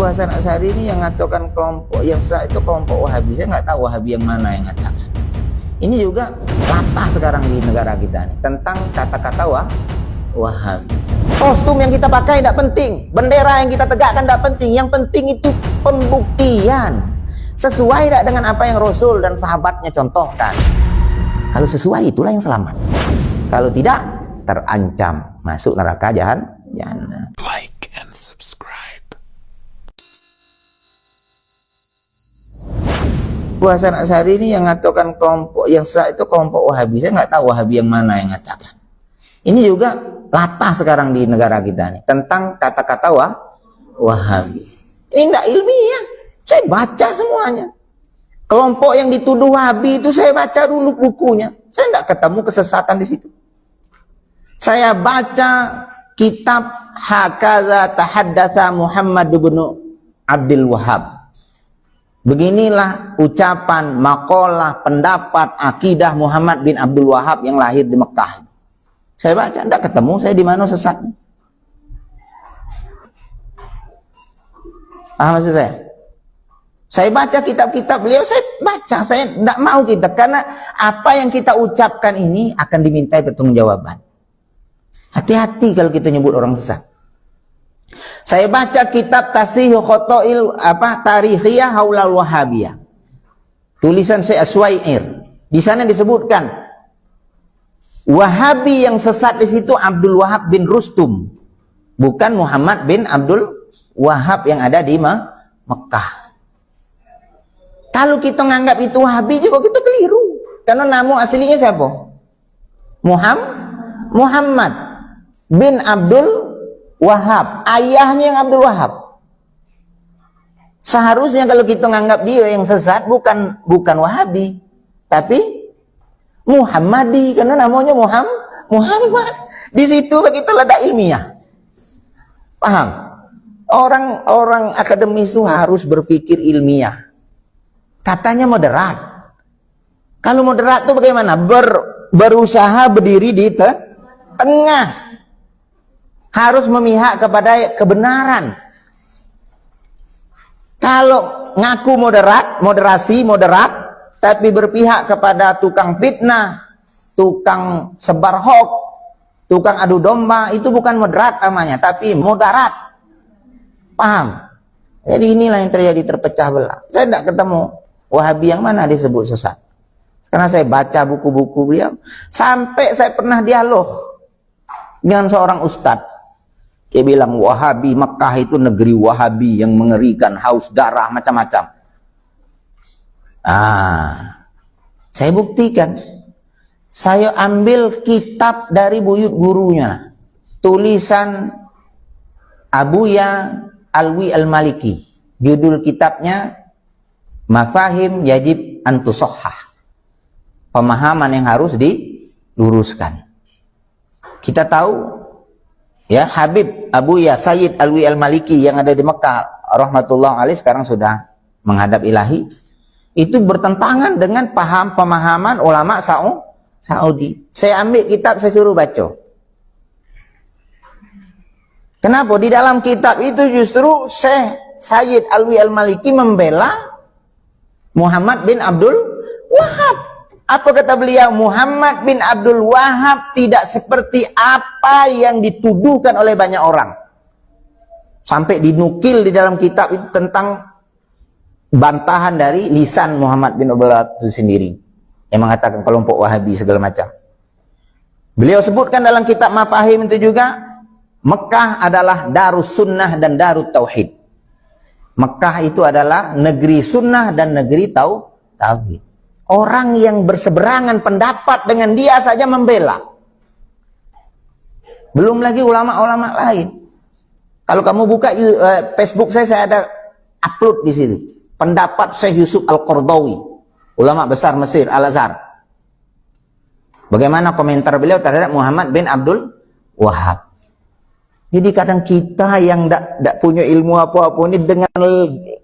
Hasan Asy'ari ini yang ngatakan kelompok yang sah itu kelompok Wahabi. Saya nggak tahu Wahabi yang mana yang ngatakan. Ini juga latah sekarang di negara kita nih, tentang kata-kata Wahabi. Kostum yang kita pakai tidak penting, bendera yang kita tegakkan tidak penting. Yang penting itu pembuktian sesuai tidak dengan apa yang Rasul dan sahabatnya contohkan. Kalau sesuai, itulah yang selamat. Kalau tidak, terancam masuk neraka jahanam. Like and subscribe. Hasan Asy'ari ini yang ngatakan kelompok yang sah itu kelompok Wahabi. Saya nggak tahu Wahabi yang mana yang ngatakan. Ini juga latah sekarang di negara kita nih, tentang kata-kata Wahabi. Ini tidak ilmiah. Saya baca semuanya. Kelompok yang dituduh Wahabi itu saya baca dulu bukunya. Saya tidak ketemu kesesatan di situ. Saya baca kitab Hakaza Tahaddatsa Muhammad bin Abdul Wahhab. Beginilah ucapan, makalah, pendapat, akidah Muhammad bin Abdul Wahhab yang lahir di Mekah. Saya baca, tidak ketemu saya di mana sesatnya. Maksud saya baca kitab-kitab beliau, saya baca, saya tidak mau kita, karena apa yang kita ucapkan ini akan dimintai pertanggungjawaban. Hati-hati kalau kita nyebut orang sesat. Saya baca kitab Tasihhu Khotoil Tarikhiyah Haulal Wahabiyah. Tulisan Syekh Aswair. Di sana disebutkan Wahabi yang sesat di situ Abdul Wahhab bin Rustum, bukan Muhammad bin Abdul Wahhab yang ada di Mekah. Kalau kita nganggap itu Wahabi juga kita keliru. Karena nama aslinya siapa? Muhammad bin Abdul Wahhab, ayahnya yang Abdul Wahhab. Seharusnya kalau kita nganggap dia yang sesat bukan Wahabi, tapi Muhammadi, karena namanya Muhammad. Di situ begitu ada ilmiah. Paham? Orang akademis itu harus berpikir ilmiah. Katanya moderat. Kalau moderat itu bagaimana? Berusaha berdiri di tengah. Harus memihak kepada kebenaran. Kalau ngaku moderat, tapi berpihak kepada tukang fitnah, tukang sebar hoax, tukang adu domba, itu bukan moderat namanya, tapi mudarat. Paham? Jadi inilah yang terjadi, terpecah belah. Saya tidak ketemu Wahabi yang mana disebut sesat. Karena saya baca buku-buku beliau, sampai saya pernah dialog dengan seorang ustadz. Dia bilang Wahabi Mekah itu negeri Wahabi yang mengerikan, haus darah, macam-macam. Saya buktikan. Saya ambil kitab dari buyut gurunya. Tulisan Abuya Alwi Al-Maliki. Judul kitabnya Mafahim Yajib Antusohhah. Pemahaman yang harus diluruskan. Kita tahu ya, Habib Abuya Sayyid Alwi Al-Maliki yang ada di Mekah rahmatullah alaih, sekarang sudah menghadap ilahi, itu bertentangan dengan pemahaman ulama Saudi. Saya ambil kitab, saya suruh baca. Kenapa? Di dalam kitab itu justru Syekh Sayyid Alwi Al-Maliki membela Muhammad bin Abdul Wahhab. Apa kata beliau? Muhammad bin Abdul Wahhab tidak seperti apa yang dituduhkan oleh banyak orang. Sampai dinukil di dalam kitab itu tentang bantahan dari lisan Muhammad bin Abdul Wahhab itu sendiri, yang mengatakan kelompok Wahabi segala macam. Beliau sebutkan dalam kitab Mafahim itu juga, Mekah adalah Darus Sunnah dan Darut Tauhid. Mekah itu adalah negeri sunnah dan negeri tauhid. Orang yang berseberangan pendapat dengan dia saja membela. Belum lagi ulama-ulama lain. Kalau kamu buka Facebook saya ada upload di situ. Pendapat Syekh Yusuf Al-Qaradawi, ulama besar Mesir, Al-Azhar. Bagaimana komentar beliau terhadap Muhammad bin Abdul Wahhab. Jadi kadang kita yang tidak punya ilmu apa-apa ini dengan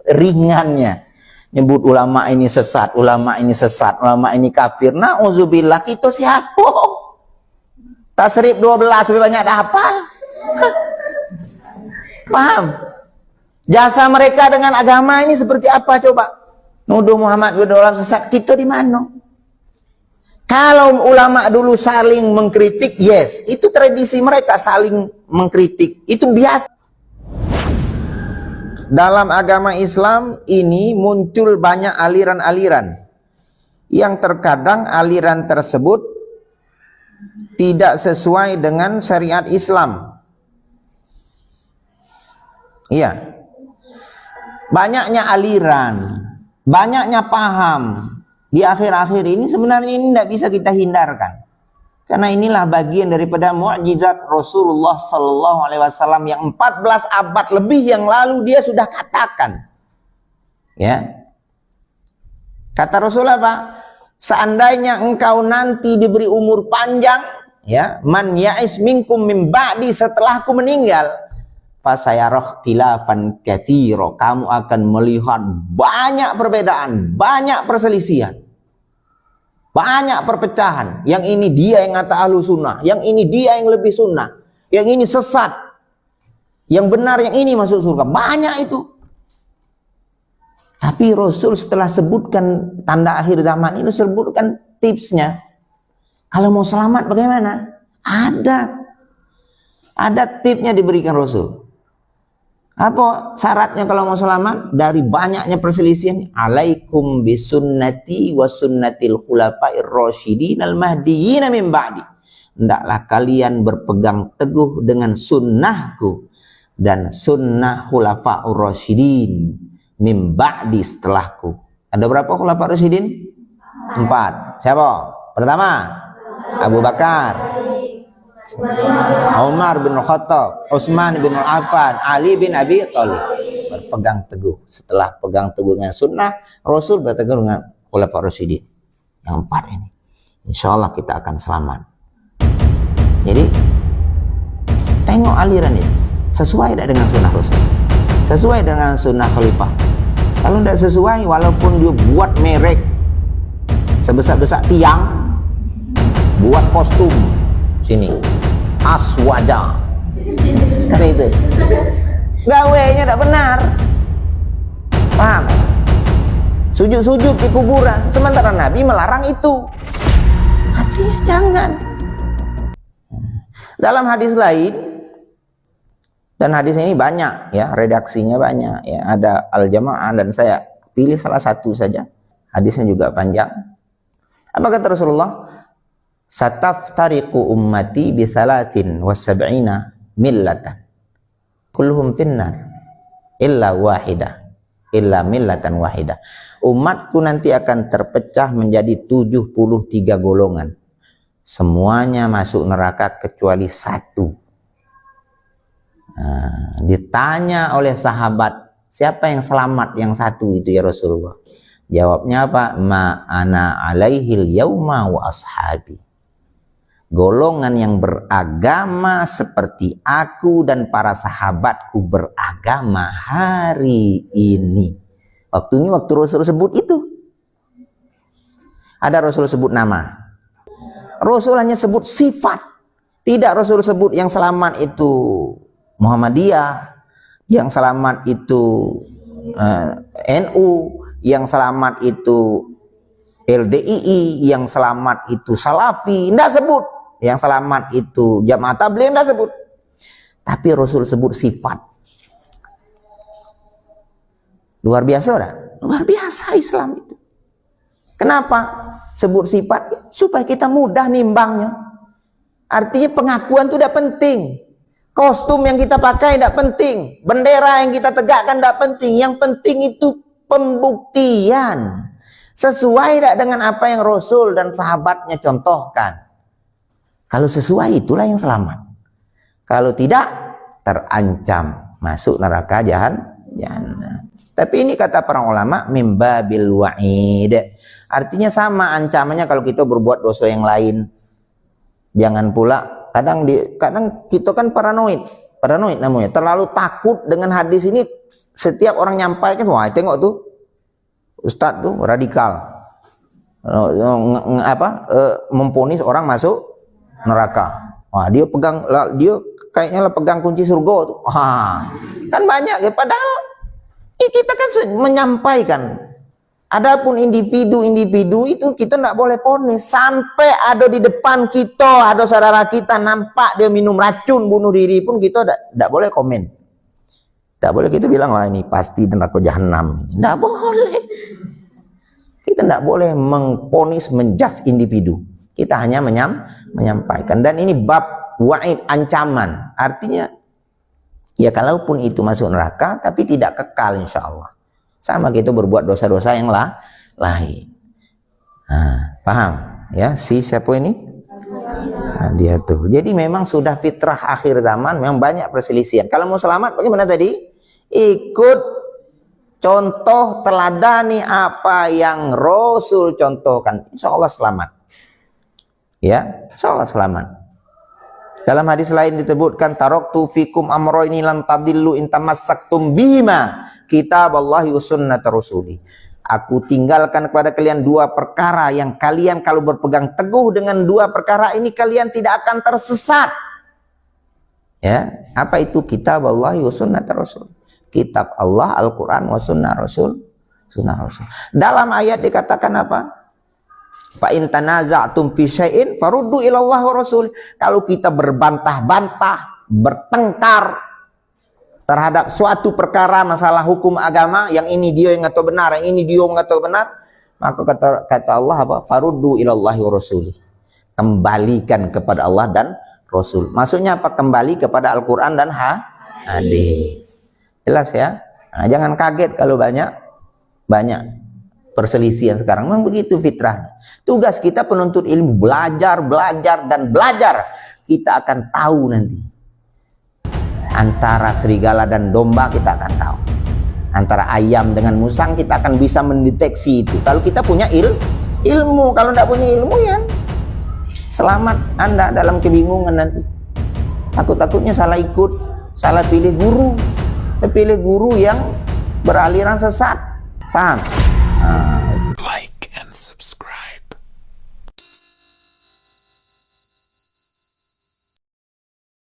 ringannya nyebut ulama ini sesat, ulama ini sesat, ulama ini kafir. Na'udzubillah, kita siapa? Tasrif 12 lebih banyak dah hafal. Paham? Jasa mereka dengan agama ini seperti apa coba? Nuduh Muhammad bin Abdul Wahab sesat, kita di mana? Kalau ulama dulu saling mengkritik, yes, itu tradisi mereka saling mengkritik, itu biasa. Dalam agama Islam ini muncul banyak aliran-aliran yang terkadang aliran tersebut tidak sesuai dengan syariat Islam. Iya. Banyaknya aliran, banyaknya paham di akhir-akhir ini sebenarnya ini tidak bisa kita hindarkan. Karena inilah bagian daripada mukjizat Rasulullah Sallallahu Alaihi Wasallam yang 14 abad lebih yang lalu dia sudah katakan. Ya. Kata Rasulullah apa? Seandainya engkau nanti diberi umur panjang, ya, man ya'is minkum min ba'di, setelahku meninggal, fasayarah khilafan katsira, kamu akan melihat banyak perbedaan, banyak perselisihan, banyak perpecahan. Yang ini dia yang ngata ahlu sunnah, yang ini dia yang lebih sunnah, yang ini sesat, yang benar yang ini masuk surga. Banyak itu. Tapi Rasul setelah sebutkan tanda akhir zaman ini, sebutkan tipsnya. Kalau mau selamat bagaimana? Ada tipsnya diberikan Rasul. Apa syaratnya kalau mau selamat? Dari banyaknya perselisihan, alaikum bisunnati wa sunnatil khulafa'ir rasyidin al mahdiyyin min ba'di. Hendaklah kalian berpegang teguh dengan sunnahku dan sunnah khulafa'ur rasyidin min ba'di, setelahku. Ada berapa khulafa'ur rasyidin? 4. Siapa? Pertama, Abu Bakar, Umar bin Khattab, Utsman bin Affan, Ali bin Abi Thalib. Berpegang teguh. Setelah pegang teguh dengan sunnah Rasul, berpegang dengan khulafa'ur rasyidin. Yang 4 ini, insyaallah kita akan selamat. Jadi tengok aliran itu sesuai tidak dengan sunnah Rasul, sesuai dengan sunnah khalifah. Kalau tidak sesuai, walaupun dia buat merek sebesar-besar tiang, buat kostum sini aswada, kan itu gawainya tidak benar, paham? Sujud-sujud di kuburan, sementara Nabi melarang itu. Artinya jangan. Dalam hadis lain, dan hadis ini banyak ya, redaksinya banyak ya, ada al-jamaah, dan saya pilih salah satu saja. Hadisnya juga panjang. Apa kata Rasulullah? Sataftariqu ummati bi 73 millatan kulluhum finnar illa wahidah, illa millatan wahidah. Umatku nanti akan terpecah menjadi 73 golongan. Semuanya masuk neraka kecuali satu. Nah, ditanya oleh sahabat, siapa yang selamat yang satu itu ya Rasulullah? Jawabnya apa? Ma ana alaihil yauma wa ashabi. Golongan yang beragama seperti aku dan para sahabatku beragama hari ini. Waktu Rasul sebut itu. Ada Rasul sebut nama. Rasul hanya sebut sifat. Tidak Rasul sebut yang selamat itu Muhammadiyah, yang selamat itu NU, yang selamat itu LDII, yang selamat itu Salafi, tidak sebut. Yang selamat itu Jamaah Tabligh, tidak sebut. Tapi Rasul sebut sifat. Luar biasa, dah? Luar biasa Islam itu. Kenapa sebut sifat? Supaya kita mudah nimbangnya. Artinya pengakuan itu tidak penting. Kostum yang kita pakai tidak penting, bendera yang kita tegakkan tidak penting. Yang penting itu pembuktian. Sesuai tidak dengan apa yang Rasul dan sahabatnya contohkan. Kalau sesuai, itulah yang selamat. Kalau tidak, terancam masuk neraka jahanam. Tapi ini kata para ulama, mim babil wa'id. Artinya sama ancamannya kalau kita berbuat dosa yang lain. Jangan pula kadang kita kan paranoid namanya, terlalu takut dengan hadis ini. Setiap orang nyampaikan, wah tengok tuh ustadz tuh radikal, memponis orang masuk neraka. Wah dia kayaknya pegang kunci surga tuh. Kan banyak ya, padahal Ini kita kan menyampaikan. Adapun individu-individu itu kita tidak boleh ponis. Sampai ada di depan kita, ada saudara kita nampak dia minum racun bunuh diri pun kita tidak boleh komen. Tidak boleh kita bilang, wah ini pasti neraka jahanam. Tidak boleh. Kita tidak boleh mengponis, menjudge individu. Kita hanya menyampaikan. Dan ini bab wa'id, ancaman. Artinya, ya kalaupun itu masuk neraka, tapi tidak kekal insya Allah. Sama kita berbuat dosa-dosa yang lain. Nah, paham? Ya, siapa ini? Nah, dia tuh. Jadi memang sudah fitrah akhir zaman, memang banyak perselisihan. Kalau mau selamat, bagaimana tadi? Ikut contoh, teladani apa yang Rasul contohkan. Insya Allah selamat. Ya, insya Allah selamat. Dalam hadis lain disebutkan taraktu fikum amroini lan tadillu in tamassaktum bihima kitaballahi wa sunnata rasuli. Aku tinggalkan kepada kalian dua perkara yang kalian kalau berpegang teguh dengan dua perkara ini kalian tidak akan tersesat. Ya, apa itu kitaballahi wa sunnata rasul? Kitab Allah, Al-Qur'an wa sunnah Rasul, sunnah Rasul. Dalam ayat dikatakan apa? Fa in tanaza'tum fi syai'in faruddu ila Allah wa Rasul. Kalau kita berbantah-bantah, bertengkar terhadap suatu perkara masalah hukum agama, yang ini dia yang tahu benar, yang ini dia yang tahu benar, maka kata Allah apa? Faruddu ila Allah wa Rasul. Kembalikan kepada Allah dan Rasul. Maksudnya apa? Kembali kepada Al-Qur'an dan hadis. Jelas ya? Nah, jangan kaget kalau banyak perselisihan sekarang. Memang begitu fitrahnya. Tugas kita penuntut ilmu, belajar dan belajar. Kita akan tahu nanti. Antara serigala dan domba kita akan tahu. Antara ayam dengan musang kita akan bisa mendeteksi itu. Kalau kita punya ilmu, kalau tidak punya ilmu ya selamat Anda dalam kebingungan nanti. Takut-takutnya salah ikut, salah pilih guru. Pilih guru yang beraliran sesat. Paham? Nah,